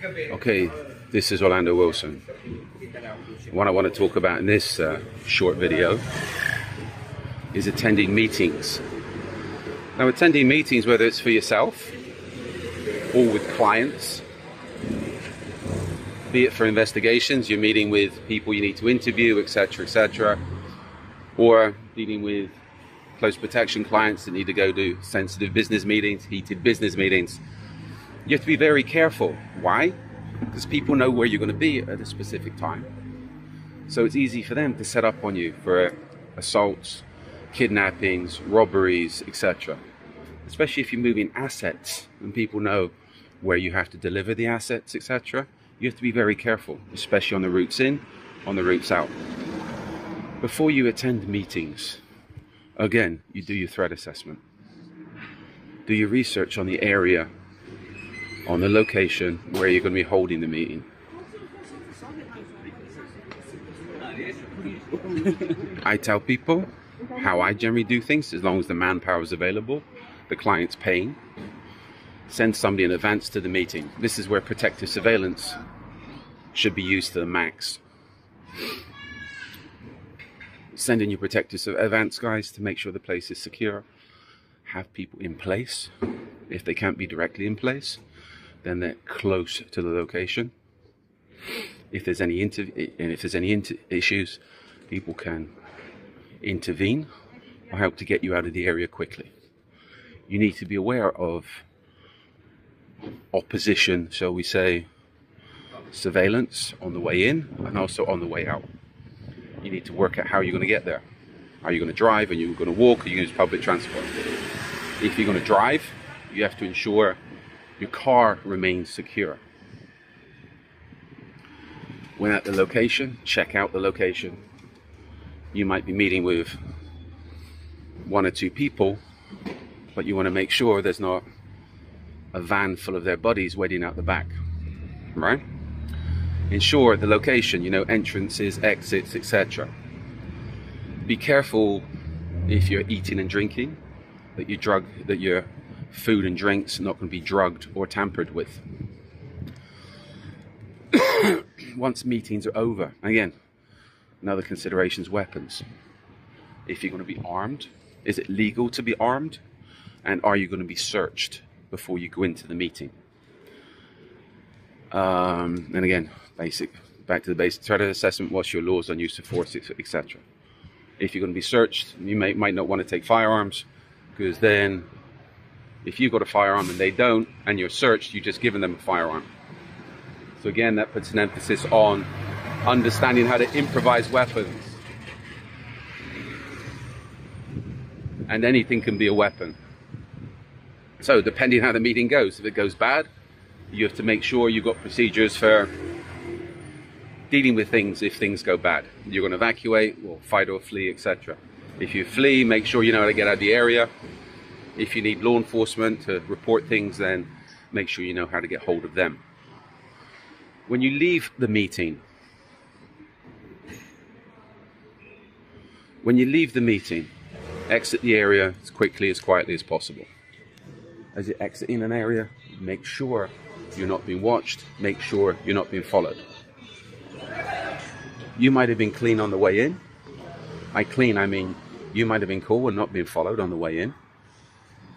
Okay, this is Orlando Wilson. What I want to talk about in this short video is attending meetings. Now, attending meetings, whether it's for yourself or with clients, be it for investigations, you're meeting with people you need to interview, etc., or dealing with close protection clients that need to go to sensitive business meetings, heated business meetings. You have to be very careful. Why? Because people know where you're going to be at a specific time. So it's easy for them to set up on you for assaults, kidnappings, robberies, etc. Especially if you're moving assets and people know where you have to deliver the assets, etc. You have to be very careful, especially on the routes in, on the routes out. Before you attend meetings, again, you do your threat assessment. Do your research on the area, on the location where you're going to be holding the meeting. I tell people how I generally do things, as long as the manpower is available, the client's paying. Send somebody in advance to the meeting. This is where protective surveillance should be used to the max. Send in your protective advance guys to make sure the place is secure. Have people in place. If they can't be directly in place, then they're close to the location. If there's any issues, people can intervene or help to get you out of the area quickly. You need to be aware of opposition, shall we say, surveillance on the way in and also on the way out. You need to work out how you're going to get there. Are you going to drive? Are you going to walk? Are you going to use public transport? If you're going to drive, you have to ensure your car remains secure. When at the location, check out the location. You might be meeting with 1 or 2 people, but you want to make sure there's not a van full of their bodies waiting out the back, right? Ensure the location, entrances, exits, etc. Be careful if you're eating and drinking, that your food and drinks are not going to be drugged or tampered with. Once meetings are over, again, another consideration is weapons. If you're going to be armed, is it legal to be armed? And are you going to be searched before you go into the meeting? And again, back to the basic threat assessment. What's your laws on use of force, etc. If you're going to be searched, you might not want to take firearms, because then if you've got a firearm and they don't, and you're searched, you've just given them a firearm. So again, that puts an emphasis on understanding how to improvise weapons. And anything can be a weapon. So depending on how the meeting goes, if it goes bad, you have to make sure you've got procedures for dealing with things if things go bad. You're going to evacuate or fight or flee, etc. If you flee, make sure you know how to get out of the area. If you need law enforcement to report things, then make sure you know how to get hold of them. When you leave the meeting, exit the area as quickly, as quietly as possible. As you're exiting an area, make sure you're not being watched, make sure you're not being followed. You might have been clean on the way in. I mean you might have been cool and not being followed on the way in.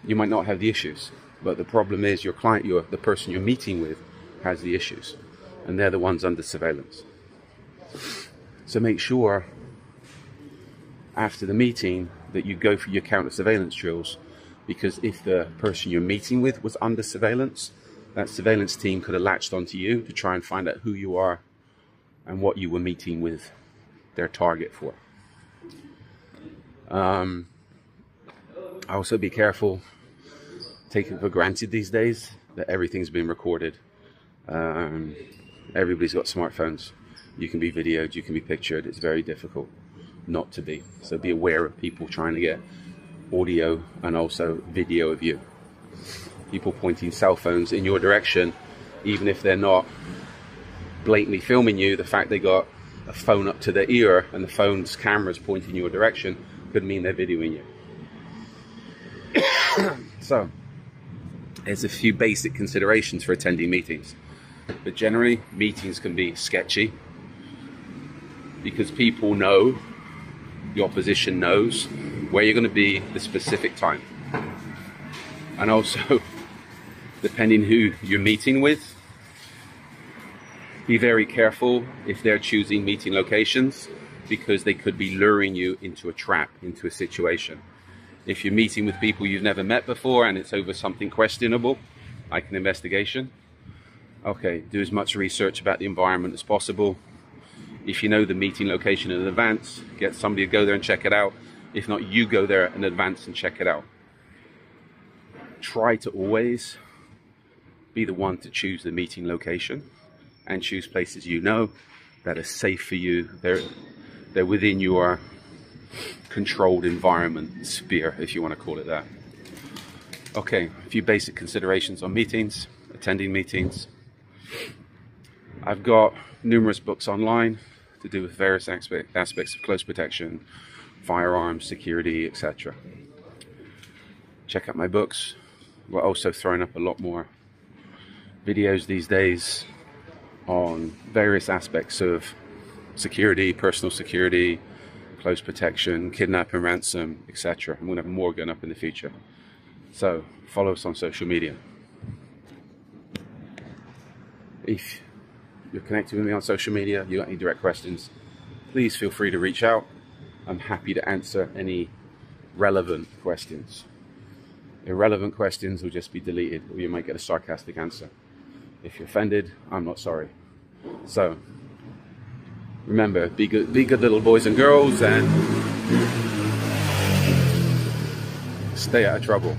You might not have the issues, but the problem is your client, the person you're meeting with, has the issues, and they're the ones under surveillance. So make sure after the meeting that you go for your counter surveillance drills, because if the person you're meeting with was under surveillance, that surveillance team could have latched onto you to try and find out who you are and what you were meeting with their target for. Also be careful, take it for granted these days that everything's been recorded. Everybody's got smartphones. You can be videoed, you can be pictured. It's very difficult not to be. So be aware of people trying to get audio and also video of you. People pointing cell phones in your direction, even if they're not blatantly filming you, the fact they got a phone up to their ear and the phone's camera's pointing your direction could mean they're videoing you. So, there's a few basic considerations for attending meetings. But generally, meetings can be sketchy because people know, the opposition knows where you're going to be the specific time. And also, depending who you're meeting with, be very careful if they're choosing meeting locations, because they could be luring you into a trap, into a situation. If you're meeting with people you've never met before and it's over something questionable, like an investigation, okay, do as much research about the environment as possible. If you know the meeting location in advance, get somebody to go there and check it out. If not, you go there in advance and check it out. Try to always be the one to choose the meeting location and choose places you know that are safe for you. They're within your controlled environment sphere, if you want to call it that. Okay, a few basic considerations on meetings, attending meetings. I've got numerous books online to do with various aspects of close protection, firearms, security, etc. Check out my books. We're also throwing up a lot more videos these days on various aspects of security, personal security, close protection, kidnap and ransom, etc. I'm going to have more going up in the future. So follow us on social media. If you're connected with me on social media, you got any direct questions, please feel free to reach out. I'm happy to answer any relevant questions. Irrelevant questions will just be deleted, or you might get a sarcastic answer. If you're offended, I'm not sorry. So remember, be good little boys and girls, and stay out of trouble.